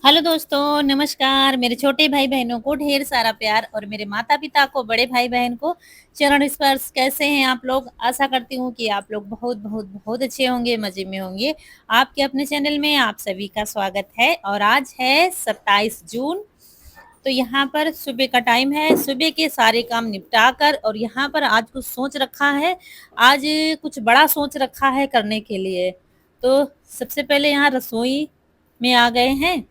Hello दोस्तों, नमस्कार। मेरे छोटे भाई-बहनों को ढेर सारा प्यार और मेरे माता-पिता को, बड़े भाई-बहन को चरण स्पर्श। कैसे हैं आप लोग? आशा करती हूँ कि आप लोग बहुत अच्छे होंगे, मज़े में होंगे। आपके अपने चैनल में आप सभी का स्वागत है और आज है 27 जून। तो यहाँ पर सुबह का टाइम है, सुबह के सारे काम निपटा कर और यहाँ पर आज कुछ सोच रखा है, आज कुछ बड़ा सोच रखा है करने के लिए। तो सबसे पहले यहाँ रसोई में आ गए हैं,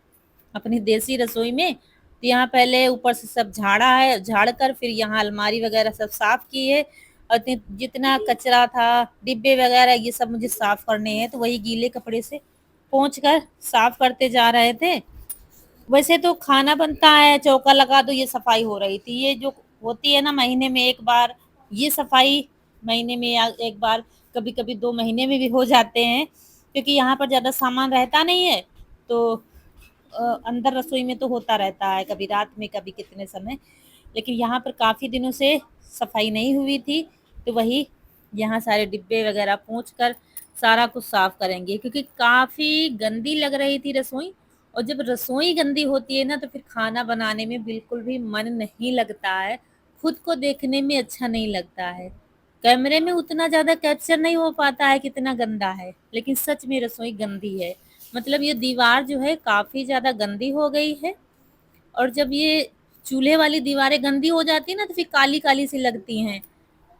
अपनी देसी रसोई में। तो यहाँ पहले ऊपर से सब झाड़ा है, झाड़ कर फिर यहाँ अलमारी वगैरह सब साफ की है और जितना कचरा था, डिब्बे वगैरह ये सब मुझे साफ करने हैं, तो वही गीले कपड़े से पोंछ कर साफ करते जा रहे थे। वैसे तो खाना बनता है, चौका लगा दो, ये सफाई हो रही थी। ये जो होती है ना महीने में एक बार, ये सफाई महीने में या एक बार, कभी-कभी 2 महीने में भी हो जाते हैं, क्योंकि यहाँ पर ज़्यादा सामान रहता नहीं है। तो अंदर रसोई में तो होता रहता है, कभी रात में, कभी कितने समय। लेकिन यहाँ पर काफ़ी दिनों से सफाई नहीं हुई थी, तो वही यहाँ सारे डिब्बे वगैरह पोंछ कर सारा कुछ साफ करेंगे, क्योंकि काफ़ी गंदी लग रही थी रसोई। और जब रसोई गंदी होती है ना, तो फिर खाना बनाने में बिल्कुल भी मन नहीं लगता है, खुद को देखने में अच्छा नहीं लगता है। कैमरे में उतना ज़्यादा कैप्चर नहीं हो पाता है कितना गंदा है, लेकिन सच में रसोई गंदी है। मतलब ये दीवार जो है काफ़ी ज़्यादा गंदी हो गई है। और जब ये चूल्हे वाली दीवारें गंदी हो जाती है ना, तो फिर काली-काली सी लगती हैं।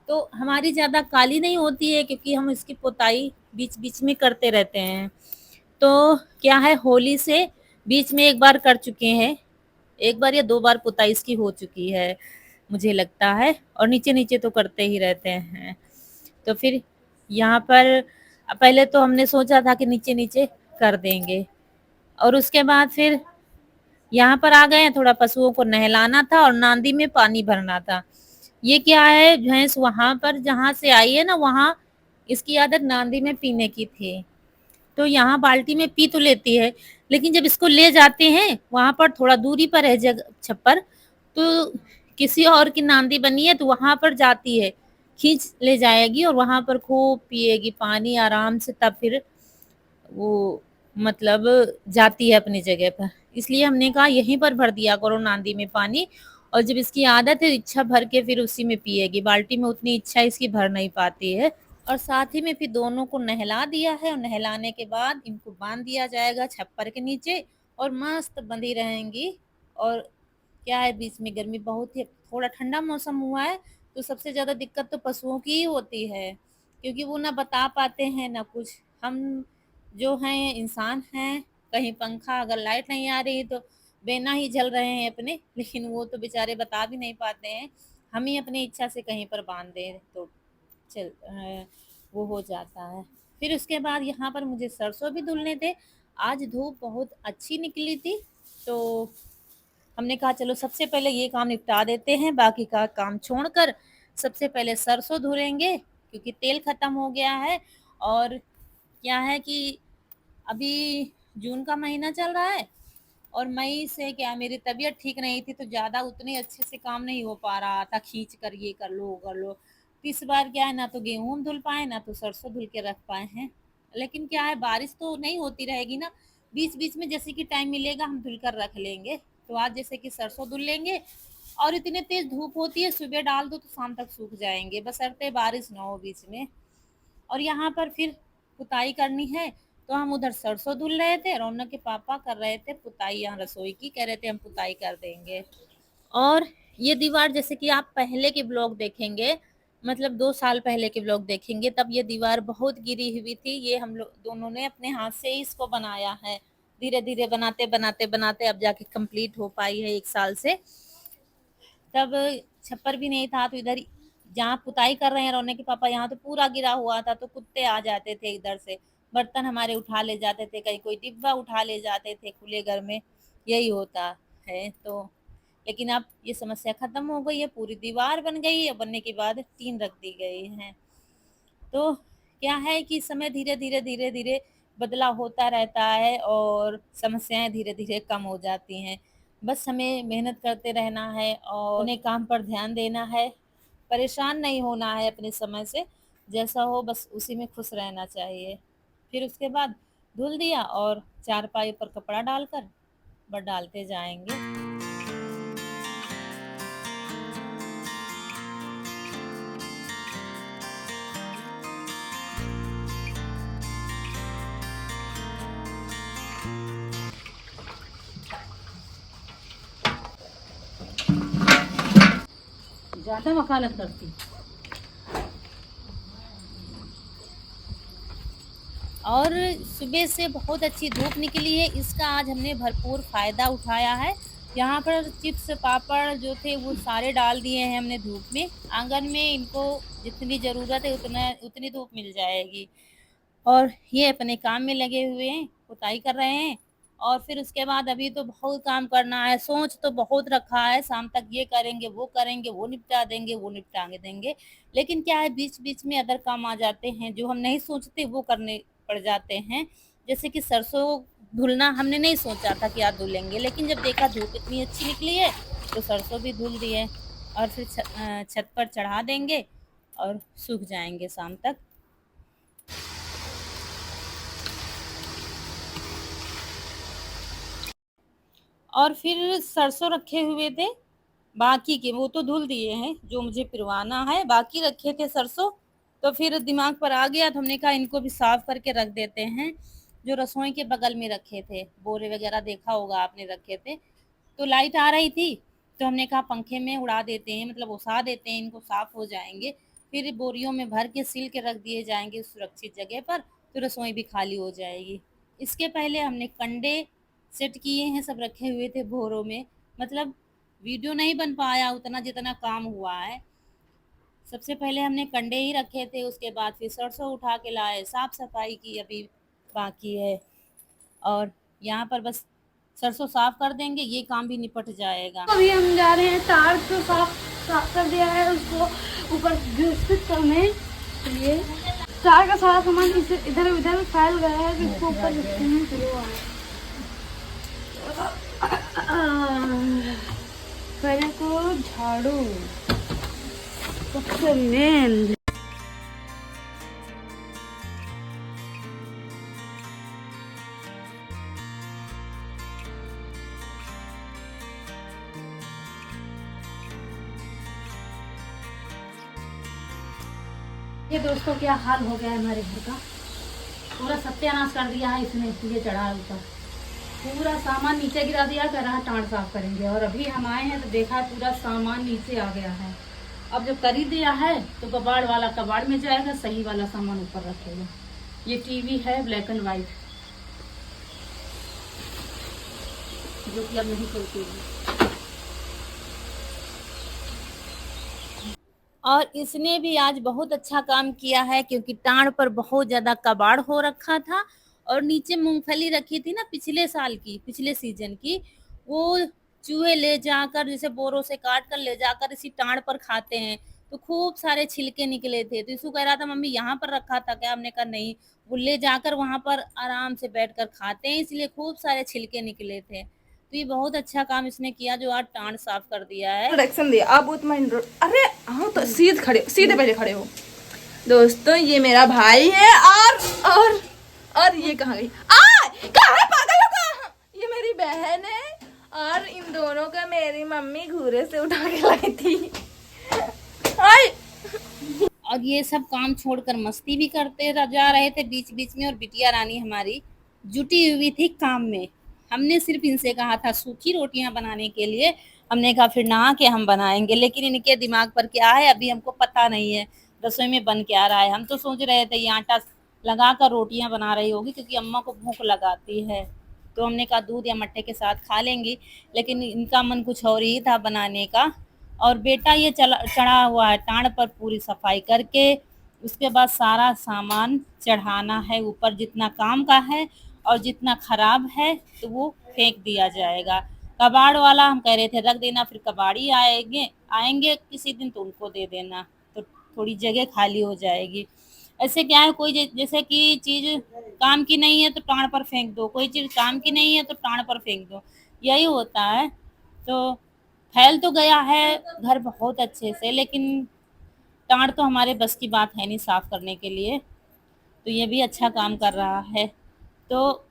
तो हमारी ज़्यादा काली नहीं होती है, क्योंकि हम इसकी पुताई बीच-बीच में करते रहते हैं। तो क्या है, होली से बीच में 1 बार कर चुके हैं, 1 बार या 2 बार पुताई इसकी हो चुकी है, मुझे लगता है। और नीचे-नीचे तो करते ही रहते हैं। तो फिर यहाँ पर पहले तो हमने सोचा था कि नीचे-नीचे कर देंगे, और उसके बाद फिर यहाँ पर आ गए हैं, थोड़ा पशुओं को नहलाना था और नांदी में पानी भरना था। ये क्या है, भैंस वहाँ पर जहाँ से आई है ना, वहाँ इसकी आदत नांदी में पीने की थी। तो यहाँ बाल्टी में पी तो लेती है, लेकिन जब इसको ले जाते हैं, वहाँ पर थोड़ा दूरी पर है छप्पर, तो किसी और की नांदी बनी है, तो वहाँ पर जाती है, खींच ले जाएगी और वहाँ पर खूब पिएगी पानी आराम से, तब फिर वो मतलब जाती है अपनी जगह पर। इसलिए हमने कहा यहीं पर भर दिया करो नांदी में पानी, और जब इसकी आदत है इच्छा भर के फिर उसी में पिएगी। बाल्टी में उतनी इच्छा इसकी भर नहीं पाती है। और साथ ही में फिर दोनों को नहला दिया है, और नहलाने के बाद इनको बाँध दिया जाएगा छप्पर के नीचे और मस्त बंधी रहेंगी। और क्या है, बीच में गर्मी बहुत ही, थोड़ा ठंडा मौसम हुआ है, तो सबसे ज़्यादा दिक्कत तो पशुओं की ही होती है, क्योंकि वो ना बता पाते हैं ना कुछ। हम जो हैं इंसान हैं, कहीं पंखा अगर लाइट नहीं आ रही तो बेना ही झल रहे हैं अपने, लेकिन वो तो बेचारे बता भी नहीं पाते हैं। हम ही अपनी इच्छा से कहीं पर बाँध दें तो वो हो जाता है। फिर उसके बाद यहाँ पर मुझे सरसों भी धुलने थे। आज धूप बहुत अच्छी निकली थी, तो हमने कहा चलो सबसे पहले ये काम निपटा देते हैं, बाकी का काम छोड़कर सबसे पहले सरसों धुलेंगे, क्योंकि तेल खत्म हो गया है। और क्या है कि अभी जून का महीना चल रहा है, और मई से क्या, मेरी तबीयत ठीक नहीं थी, तो ज़्यादा उतने अच्छे से काम नहीं हो पा रहा था, खींच कर ये कर लो वो कर लो। तो इस बार क्या है, ना तो गेहूँ हम धुल पाए, ना तो सरसों धुल के रख पाए हैं। लेकिन क्या है, बारिश तो नहीं होती रहेगी ना, बीच बीच में जैसे कि टाइम मिलेगा हम धुल कर रख लेंगे। तो आज जैसे कि सरसों धुल लेंगे, और इतने तेज धूप होती है, सुबह डाल दो तो शाम तक सूख जाएंगे, बशर्ते बारिश ना हो बीच में। और यहाँ पर फिर पुताई करनी है, तो हम उधर सरसों धुल रहे थे, रौनक के पापा कर रहे थे पुताई यहाँ रसोई की, कह रहे थे हम पुताई कर देंगे। और ये दीवार जैसे कि आप पहले के ब्लॉग देखेंगे, मतलब 2 साल पहले के ब्लॉग देखेंगे, तब ये दीवार बहुत गिरी हुई थी। ये हम लोग दोनों ने अपने हाथ से ही इसको बनाया है। धीरे-धीरे बनाते अब जाके कंप्लीट हो पाई है 1 साल से। तब छप्पर भी नहीं था, तो इधर जहाँ पुताई कर रहे हैं रोने के पापा, यहाँ तो पूरा गिरा हुआ था, तो कुत्ते आ जाते थे इधर से, बर्तन हमारे उठा ले जाते थे, कहीं कोई डिब्बा उठा ले जाते थे खुले घर में, यही होता है। तो लेकिन अब ये समस्या खत्म हो गई है, पूरी दीवार बन गई है, बनने के बाद टीन रख दी गई है। तो क्या है कि समय धीरे-धीरे बदलाव होता रहता है, और समस्याएँ धीरे-धीरे कम हो जाती हैं। बस हमें मेहनत करते रहना है और अपने काम पर ध्यान देना है, परेशान नहीं होना है अपने समय से, जैसा हो बस उसी में खुश रहना चाहिए। फिर उसके बाद धुल दिया और चारपाई पर कपड़ा डालकर बस डालते जाएंगे। ज्यादा वकालत करती। और सुबह से बहुत अच्छी धूप निकली है, इसका आज हमने भरपूर फ़ायदा उठाया है। यहाँ पर चिप्स पापड़ जो थे वो सारे डाल दिए हैं हमने धूप में। आंगन में इनको जितनी ज़रूरत है उतना उतनी धूप मिल जाएगी। और ये अपने काम में लगे हुए हैं, पुताई कर रहे हैं। और फिर उसके बाद अभी तो बहुत काम करना है, सोच तो बहुत रखा है, शाम तक ये करेंगे, वो निपटा देंगे, वो निपटा देंगे। लेकिन क्या है, बीच-बीच में अदर काम आ जाते हैं, जो हम नहीं सोचते वो करने पड़ जाते हैं। जैसे कि सरसों धुलना हमने नहीं सोचा था कि आज धुलेंगे, लेकिन जब देखा धूप इतनी अच्छी निकली है, तो सरसों भी धुल दिए और फिर छत पर चढ़ा देंगे और सूख जाएँगे शाम तक। और फिर सरसों रखे हुए थे, बाकी के वो तो धुल दिए हैं, जो मुझे पिरवाना है, बाकी रखे थे सरसों। तो फिर दिमाग पर आ गया तो हमने कहा इनको भी साफ करके रख देते हैं। जो रसोई के बगल में रखे थे, बोरे वगैरह देखा होगा आपने रखे थे। तो लाइट आ रही थी, तो हमने कहा पंखे में उड़ा देते हैं, मतलब ओसा देते हैं, इनको साफ हो जाएंगे। फिर बोरियों में भर के सील के रख दिए जाएंगे सुरक्षित जगह पर, तो रसोई भी खाली हो जाएगी। इसके पहले हमने कंडे सेट किए हैं, सब रखे हुए थे बोरों में। मतलब वीडियो नहीं बन पाया उतना जितना काम हुआ है। सबसे पहले हमने कंडे ही रखे थे, उसके बाद फिर सरसों उठा के लाए, साफ सफाई की अभी बाकी है। और यहाँ पर बस सरसों साफ कर देंगे, ये काम भी निपट जाएगा। अभी हम जा रहे हैं, तार को साफ साफ कर दिया है, उसको ऊपर घिस करने के लिए। तार का सारा सामान इधर उधर फैल गया है, कि इसको ऊपर रखते हैं फिर वो आए। पहले को झाड़ू सबसे मेन। ये दोस्तों क्या हाल हो गया है हमारे घर का, पूरा सत्यानाश कर दिया है इसने। ये चढ़ा ऊपर पूरा सामान नीचे गिरा दिया, कह रहा टाँड़ साफ करेंगे। और अभी हम आए हैं तो देखा है पूरा सामान नीचे आ गया है। अब जब कर ही दिया है तो कबाड़ वाला कबाड़ में जाएगा, सही वाला सामान ऊपर रखेगा। ये टीवी है ब्लैक एंड वाइट, जो कि अब नहीं चलती है। और इसने भी आज बहुत अच्छा काम किया है, क्योंकि टाँड़ पर बहुत ज़्यादा कबाड़ हो रखा था। और नीचे मूँगफली रखी थी ना पिछले साल की, पिछले सीज़न की, वो चूहे ले जाकर जैसे बोरों से काट कर ले जाकर इसी टाँड़ पर खाते हैं। तो खूब सारे छिलके निकले थे, तो इसू कह रहा था मम्मी यहाँ पर रखा था क्या? हमने कहा नहीं, वो ले जाकर वहाँ पर आराम से बैठकर खाते हैं, इसलिए खूब सारे छिलके निकले थे। तो ये बहुत अच्छा काम इसने किया जो आज टाँड़ साफ कर दिया है। प्रोडक्शन दिया आप बहुत माइंड। अरे हाँ, तो सीधे पहले खड़े हो। दोस्तों ये मेरा भाई है, और ये कहाँ गई? कहाँ है? पागल हो कहाँ? ये मेरी बहन है, और इन दोनों का मेरी मम्मी घूरे से उठा के लाई थी। आय और ये सब काम छोड़कर मस्ती भी करते जा रहे थे बीच बीच में। और बिटिया रानी हमारी जुटी हुई थी काम में। हमने सिर्फ इनसे कहा था सूखी रोटियां बनाने के लिए, हमने कहा फिर नहा के हम बनाएंगे, लेकिन इनके दिमाग पर क्या है अभी हमको पता नहीं है रसोई में बन क्या रहा है। हम तो सोच रहे थे ये आटा लगा कर रोटियां बना रही होगी, क्योंकि अम्मा को भूख लगाती है। तो हमने कहा दूध या मट्ठे के साथ खा लेंगी, लेकिन इनका मन कुछ और ही था बनाने का। और बेटा ये चढ़ा हुआ है टाँड़ पर पूरी सफाई करके। उसके बाद सारा सामान चढ़ाना है ऊपर, जितना काम का है और जितना खराब है तो वो फेंक दिया जाएगा। कबाड़ वाला हम कह रहे थे रख देना, फिर कबाड़ी आएंगे आएंगे किसी दिन तो उनको दे देना, तो थोड़ी जगह खाली हो जाएगी। ऐसे क्या है, कोई जैसे कि चीज काम की नहीं है तो टाँड़ पर फेंक दो, कोई चीज काम की नहीं है तो टाँड़ पर फेंक दो, यही होता है। तो फैल तो गया है घर बहुत अच्छे से, लेकिन टाँड़ तो हमारे बस की बात है नहीं साफ करने के लिए। तो ये भी अच्छा काम कर रहा है। तो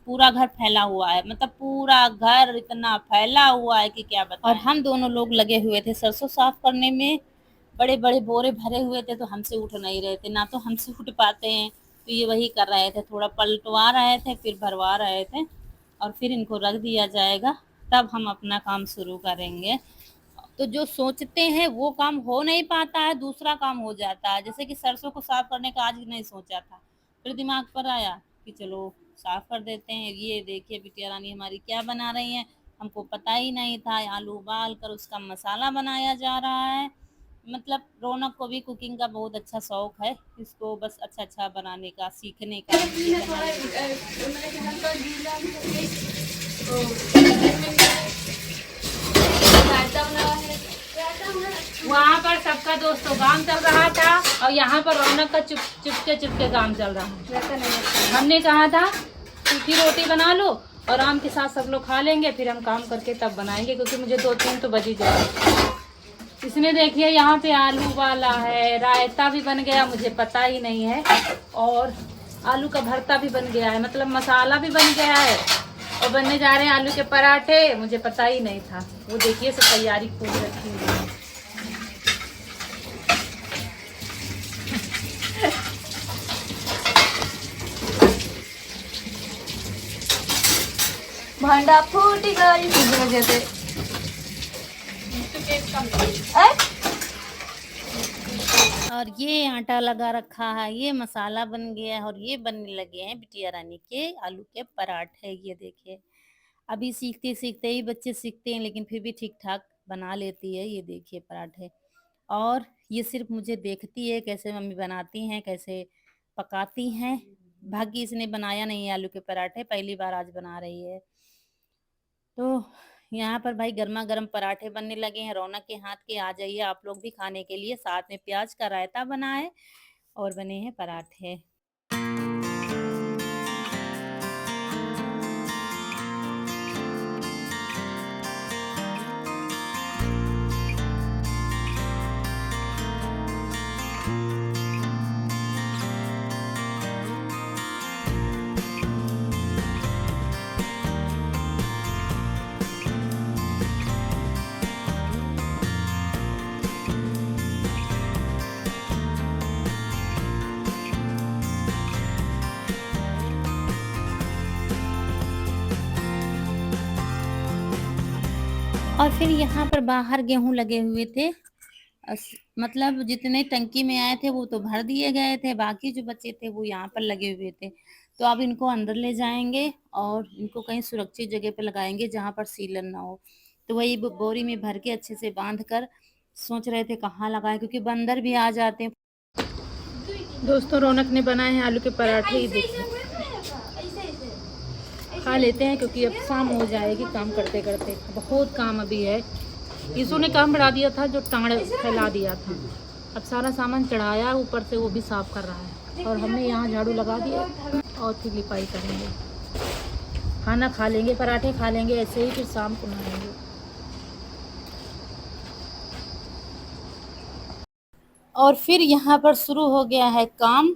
पूरा घर फैला हुआ है, मतलब पूरा घर इतना फैला हुआ है कि क्या बताएं। और हम दोनों लोग लगे हुए थे सरसों साफ करने में, बड़े बड़े बोरे भरे हुए थे, तो हमसे उठ नहीं रहे थे, ना तो हमसे उठ पाते हैं, तो ये वही कर रहे थे, थोड़ा पलटवा रहे थे फिर भरवा रहे थे, और फिर इनको रख दिया जाएगा, तब हम अपना काम शुरू करेंगे। तो जो सोचते हैं वो काम हो नहीं पाता है, दूसरा काम हो जाता है। जैसे कि सरसों को साफ करने का आज नहीं सोचा था, फिर दिमाग पर आया कि चलो साफ कर देते हैं। ये देखिए बिटिया रानी हमारी क्या बना रही है, हमको पता ही नहीं था, आलू उबाल कर उसका मसाला बनाया जा रहा है। मतलब रौनक को भी कुकिंग का बहुत अच्छा शौक है, इसको बस अच्छा अच्छा बनाने का, सीखने का। वहाँ पर सबका दोस्तों काम चल रहा था, और यहाँ पर रौनक का चुपके चुपके काम चल रहा है। हमने कहा था सूखी रोटी बना लो और आम के साथ सब लोग खा लेंगे, फिर हम काम करके तब बनाएंगे, क्योंकि मुझे 2-3 तो बज ही जाए। इसमें देखिए यहाँ पे आलू वाला है, रायता भी बन गया, मुझे पता ही नहीं है, और आलू का भरता भी बन गया है, मतलब मसाला भी बन गया है, और बनने जा रहे हैं आलू के पराठे, मुझे पता ही नहीं था। वो देखिए सब तैयारी खूब रखी हुई है। भांडा फूट गई इस वजह से। और ये आटा लगा रखा है, ये मसाला बन गया है, और ये बनने लगे हैं बिटिया रानी के आलू के पराठे। ये देखिए अभी सीखते सीखते ही बच्चे सीखते हैं, लेकिन फिर भी ठीक ठाक बना लेती है। ये देखिए पराठे, और ये सिर्फ मुझे देखती है कैसे मम्मी बनाती हैं, कैसे पकाती हैं। भाग्य इसने बनाया नहीं है आलू के पराठे, पहली बार आज बना रही है। तो यहाँ पर भाई गर्मा गर्म पराठे बनने लगे हैं रौनक के हाथ के, आ जाइए आप लोग भी खाने के लिए। साथ में प्याज का रायता बना है और बने हैं पराठे। और फिर यहाँ पर बाहर गेहूं लगे हुए थे, मतलब जितने टंकी में आए थे वो तो भर दिए गए थे, बाकी जो बचे थे वो यहाँ पर लगे हुए थे। तो अब इनको अंदर ले जाएंगे और इनको कहीं सुरक्षित जगह पे लगाएंगे जहाँ पर सीलन ना हो। तो वही बोरी में भर के अच्छे से बांध कर सोच रहे थे कहाँ लगाएं, क्योंकि बंदर भी आ जाते हैं। दोस्तों रौनक ने बनाए हैं आलू के पराठे, ही देखिए खा लेते हैं, क्योंकि अब शाम हो जाएगी काम करते करते, बहुत काम अभी है। यीशु ने काम बढ़ा दिया था, जो टांग फैला दिया था, अब सारा सामान चढ़ाया ऊपर से, वो भी साफ कर रहा है, और हमने यहाँ झाड़ू लगा दिया और फिर लिपाई करेंगे, खाना खा लेंगे, पराठे खा लेंगे ऐसे ही, फिर शाम को नहाएंगे। और फिर यहाँ पर शुरू हो गया है काम,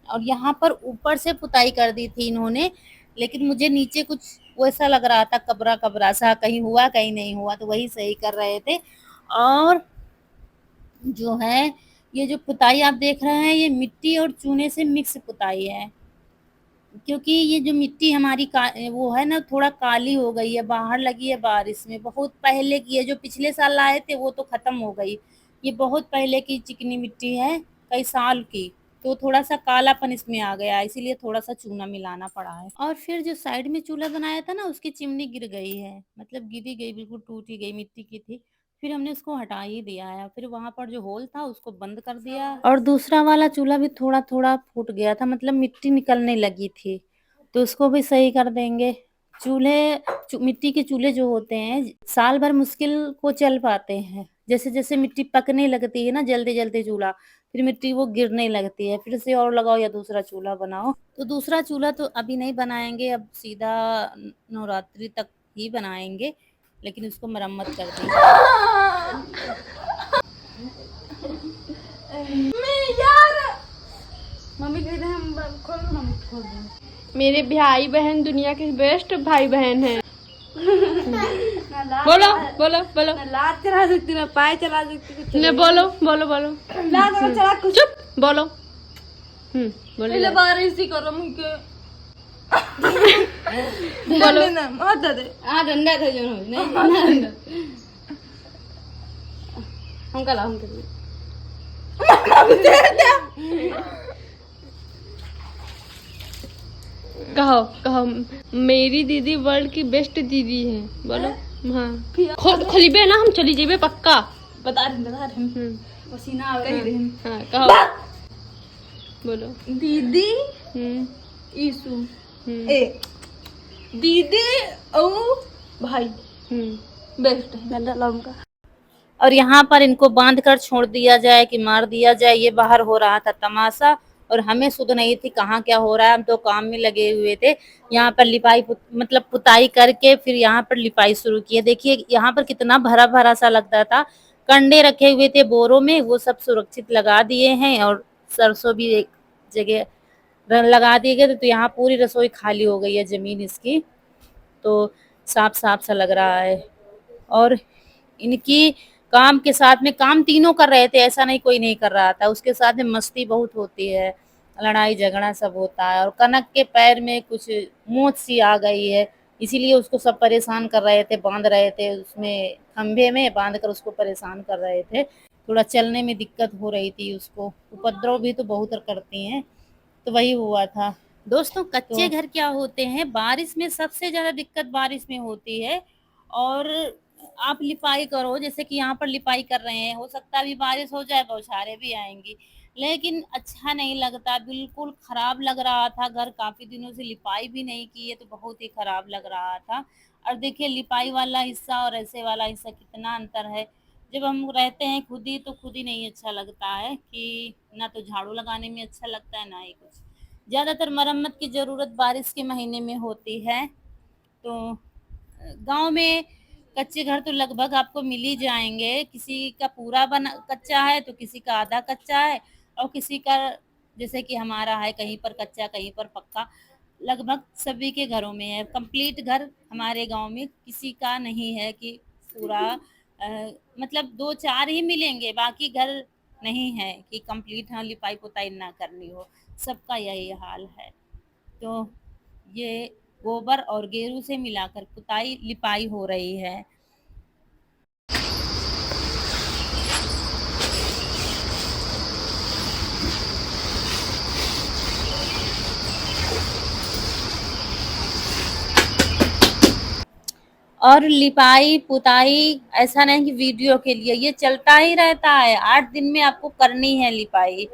और यहाँ पर ऊपर से पुताई कर दी थी इन्होंने, लेकिन मुझे नीचे कुछ वैसा लग रहा था, कबरा कबरा सा, कहीं हुआ कहीं नहीं हुआ, तो वही सही कर रहे थे। और जो है ये जो पुताई आप देख रहे हैं, ये मिट्टी और चूने से मिक्स पुताई है, क्योंकि ये जो मिट्टी हमारी वो है ना, थोड़ा काली हो गई है, बाहर लगी है बारिश में, बहुत पहले की है, जो पिछले साल लाए थे वो तो खत्म हो गई, ये बहुत पहले की चिकनी मिट्टी है, कई साल की, तो थोड़ा सा कालापन इसमें आ गया, इसीलिए थोड़ा सा चूना मिलाना पड़ा है। और फिर जो साइड में चूल्हा बनाया था ना, उसकी चिमनी गिर गई है, मतलब गिरी गई, बिल्कुल टूटी गई, मिट्टी की थी, फिर हमने उसको हटा ही दिया है, फिर वहां पर जो होल था उसको बंद कर दिया, और दूसरा वाला चूल्हा भी थोड़ा थोड़ा फूट गया था, मतलब मिट्टी निकलने लगी थी, तो उसको भी सही कर देंगे। मिट्टी के चूल्हे जो होते हैं साल भर मुश्किल को चल पाते हैं, जैसे जैसे मिट्टी पकने लगती है ना, जल्दी जल्दी चूल्हा, फिर मिट्टी वो गिरने लगती है, फिर से और लगाओ या दूसरा चूल्हा बनाओ। तो दूसरा चूल्हा तो अभी नहीं बनाएंगे, अब सीधा नवरात्रि तक ही बनाएंगे, लेकिन उसको मरम्मत कर देंगे। मैं यार मम्मी कह रहे हैं खोल दो, मम्मी खोल दो। मेरे भाई बहन दुनिया के बेस्ट भाई बहन हैं। बोलो बोलो बोलो। मैं लात चला सकती, मैं पाए चला सकती, ने बोलो बोलो बोलो। लात चला कुछ। चुप बोलो। बोलो पहले बारिश ही करो मुझे। बोलो ना मत दे। हाँ डंडा था जो नहीं हम कल हम कर कहो कहो मेरी दीदी वर्ल्ड की बेस्ट दीदी है। बोलो हाँ खोलिबे ना हम चली जेबे पक्का। बता रहे पसीना आ रही है। हाँ कहो बोलो दीदी ईसु ए दीदी ओ भाई बेस्ट है। डंडा लाऊंगा। और यहाँ पर इनको बांध कर छोड़ दिया जाए कि मार दिया जाए, ये बाहर हो रहा था तमाशा और हमें सुध नहीं थी कहाँ क्या हो रहा है। हम तो काम में लगे हुए थे। यहाँ पर लिपाई मतलब पुताई करके फिर यहाँ पर लिपाई शुरू की है। देखिए यहाँ पर कितना भरा भरा सा लगता था। कंडे रखे हुए थे बोरों में, वो सब सुरक्षित लगा दिए हैं और सरसों भी एक जगह लगा दिए गए। तो यहाँ पूरी रसोई खाली हो गई है जमीन इसकी, तो साफ साफ सा लग रहा है। और इनकी काम के साथ में काम तीनों कर रहे थे, ऐसा नहीं कोई नहीं कर रहा था। उसके साथ में मस्ती बहुत होती है, लड़ाई झगड़ा सब होता है। और कनक के पैर में कुछ मोच सी आ गई है, इसीलिए उसको सब परेशान कर रहे थे, बांध रहे थे उसमें खंभे में बांध कर उसको परेशान कर रहे थे। थोड़ा चलने में दिक्कत हो रही थी उसको, उपद्रव भी तो बहुत करती हैं, तो वही हुआ था। दोस्तों कच्चे घर क्या होते हैं, बारिश में सबसे ज्यादा दिक्कत बारिश में होती है। और आप लिपाई करो, जैसे कि यहाँ पर लिपाई कर रहे हैं, हो सकता है अभी बारिश हो जाए, बौछारें भी आएंगी, लेकिन अच्छा नहीं लगता, बिल्कुल खराब लग रहा था घर। काफी दिनों से लिपाई भी नहीं की है, तो बहुत ही खराब लग रहा था। और देखिए लिपाई वाला हिस्सा और ऐसे वाला हिस्सा कितना अंतर है। जब हम रहते हैं खुद ही, तो खुद ही नहीं अच्छा लगता है कि ना तो झाड़ू लगाने में अच्छा लगता है ना ही कुछ। ज्यादातर मरम्मत की जरूरत बारिश के महीने में होती है। तो गांव में कच्चे घर तो लगभग आपको मिल ही जाएंगे, किसी का पूरा बना कच्चा है तो किसी का आधा कच्चा है, और किसी का जैसे कि हमारा है कहीं पर कच्चा कहीं पर पक्का। लगभग सभी के घरों में है। कंप्लीट घर हमारे गांव में किसी का नहीं है कि पूरा मतलब 2-4 ही मिलेंगे, बाकी घर नहीं है कि कंप्लीट हाँ लिपाई पुताई ना करनी हो। सबका यही हाल है। तो ये गोबर और गेरू से मिलाकर पुताई लिपाई हो रही है। और लिपाई पुताई ऐसा नहीं कि वीडियो के लिए, ये चलता ही रहता है। 8 दिन में आपको करनी है लिपाई,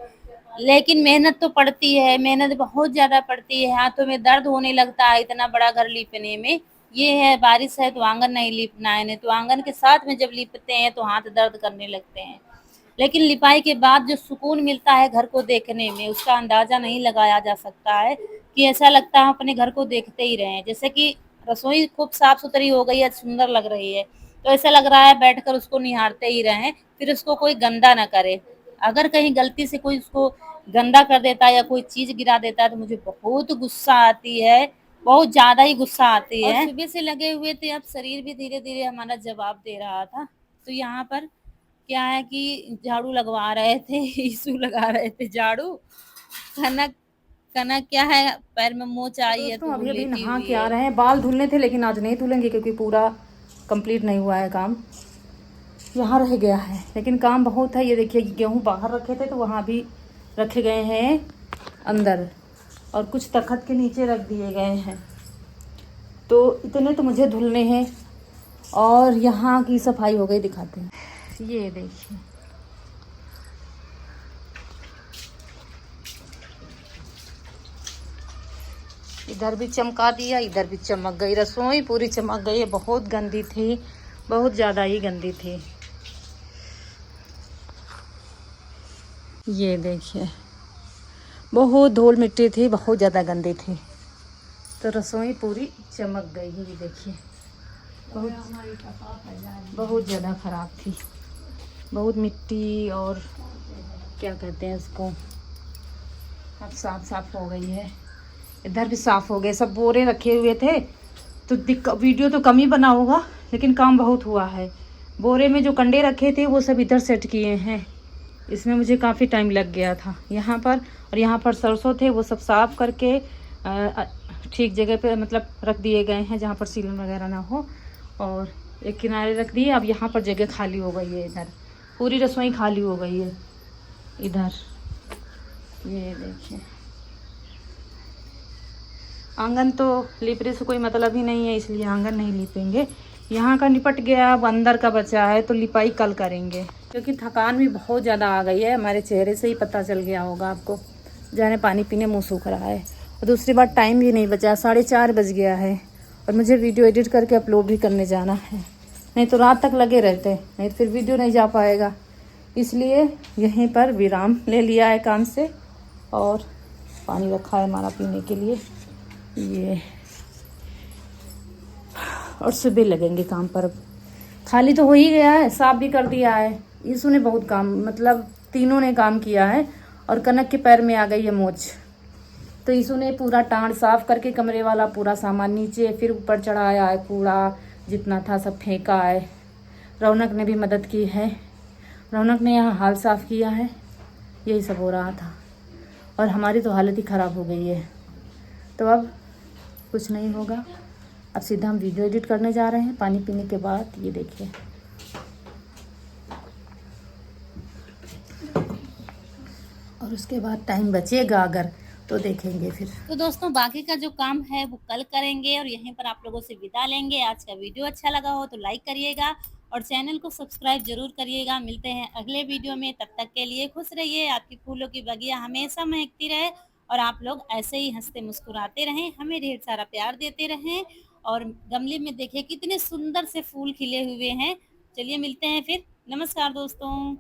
लेकिन मेहनत तो पड़ती है, मेहनत बहुत ज्यादा पड़ती है। हाथों में दर्द होने लगता है इतना बड़ा घर लीपने में। ये है बारिश है तो आंगन नहीं लीपना है, नहीं तो आंगन के साथ में जब लीपते हैं तो हाथ दर्द करने लगते हैं। लेकिन लिपाई के बाद जो सुकून मिलता है घर को देखने में, उसका अंदाजा नहीं लगाया जा सकता है। कि ऐसा लगता है अपने घर को देखते ही रहें। जैसे कि रसोई खूब साफ सुथरी हो गई है, सुंदर लग रही है, तो ऐसा लग रहा है बैठकर उसको निहारते ही रहें, फिर उसको कोई गंदा ना करे। अगर कहीं गलती से कोई उसको गंदा कर देता है या कोई चीज गिरा देता है तो मुझे बहुत गुस्सा आती है, बहुत ज्यादा ही गुस्सा आती है। सुबह से लगे हुए थे, अब शरीर भी धीरे धीरे हमारा जवाब दे रहा था। तो यहाँ पर क्या है कि झाड़ू लगवा रहे थे ईसू लगा रहे थे झाड़ू। कनक कनक क्या है, पैर में मोच आई है तो अभी नहा के आ रहे हैं। बाल धुलने थे लेकिन आज नहीं धुलेंगे क्योंकि पूरा कंप्लीट नहीं हुआ है काम, यहाँ रह गया है। लेकिन काम बहुत है। ये देखिए गेहूँ बाहर रखे थे तो वहाँ भी रखे गए हैं अंदर, और कुछ तखत के नीचे रख दिए गए हैं। तो इतने तो मुझे धुलने हैं। और यहाँ की सफाई हो गई, दिखाते हैं। ये देखिए इधर भी चमका दिया, इधर भी चमक गई, रसोई पूरी चमक गई है। बहुत गंदी थी, बहुत ज़्यादा ही गंदी थी। ये देखिए बहुत धूल मिट्टी थी, बहुत ज़्यादा गंदी थी, तो रसोई पूरी चमक गई। ये देखिए बहुत ज़्यादा ख़राब थी, बहुत मिट्टी और क्या कहते हैं इसको, अब साफ साफ हो गई है। इधर भी साफ हो गए, सब बोरे रखे हुए थे तो वीडियो तो कम ही बना होगा, लेकिन काम बहुत हुआ है। बोरे में जो कंडे रखे थे वो सब इधर सेट किए हैं। इसमें मुझे काफ़ी टाइम लग गया था यहाँ पर। और यहाँ पर सरसों थे वो सब साफ करके ठीक जगह पे मतलब रख दिए गए हैं जहाँ पर सीलन वगैरह ना हो, और एक किनारे रख दिए। अब यहाँ पर जगह खाली हो गई है, इधर पूरी रसोई खाली हो गई है। इधर ये देखिए, आंगन तो लीपने से कोई मतलब ही नहीं है, इसलिए आंगन नहीं लीपेंगे। यहाँ का निपट गया, अब अंदर का बचा है तो लिपाई कल करेंगे, क्योंकि थकान भी बहुत ज़्यादा आ गई है। हमारे चेहरे से ही पता चल गया होगा आपको, जाने पानी पीने मुँह सूख रहा है। और दूसरी बात, टाइम भी नहीं बचा, 4:30 बज गया है और मुझे वीडियो एडिट करके अपलोड भी करने जाना है। नहीं तो रात तक लगे रहते, नहीं तो फिर वीडियो नहीं जा पाएगा। इसलिए यहीं पर विराम ले लिया है काम से, और पानी रखा है हमारा पीने के लिए ये, और सुबह लगेंगे काम पर। अब खाली तो हो ही गया है, साफ भी कर दिया है। यीशु ने बहुत काम, मतलब तीनों ने काम किया है। और कनक के पैर में आ गई है मोच, तो यीशु ने पूरा टांड साफ करके कमरे वाला पूरा सामान नीचे, फिर ऊपर चढ़ाया है, कूड़ा जितना था सब फेंका है। रौनक ने भी मदद की है, रौनक ने यहाँ हाल साफ किया है। यही सब हो रहा था और हमारी तो हालत ही ख़राब हो गई है। तो अब कुछ नहीं होगा, अब सीधा हम वीडियो एडिट करने जा रहे हैं पानी पीने के बाद। ये देखिए, और उसके बाद टाइम बचेगा अगर तो देखेंगे फिर। तो दोस्तों बाकी का जो काम है वो कल करेंगे और यहीं पर आप लोगों से विदा लेंगे। आज का वीडियो अच्छा लगा हो तो लाइक करिएगा और चैनल को सब्सक्राइब जरूर करिएगा। मिलते हैं अगले वीडियो में, तब तक के लिए खुश रहिए। आपकी फूलों की बगिया हमेशा महकती रहे और आप लोग ऐसे ही हंसते मुस्कुराते रहें, हमें ढेर सारा प्यार देते रहें। और गमले में देखिए कितने सुंदर से फूल खिले हुए हैं। चलिए मिलते हैं फिर, नमस्कार दोस्तों।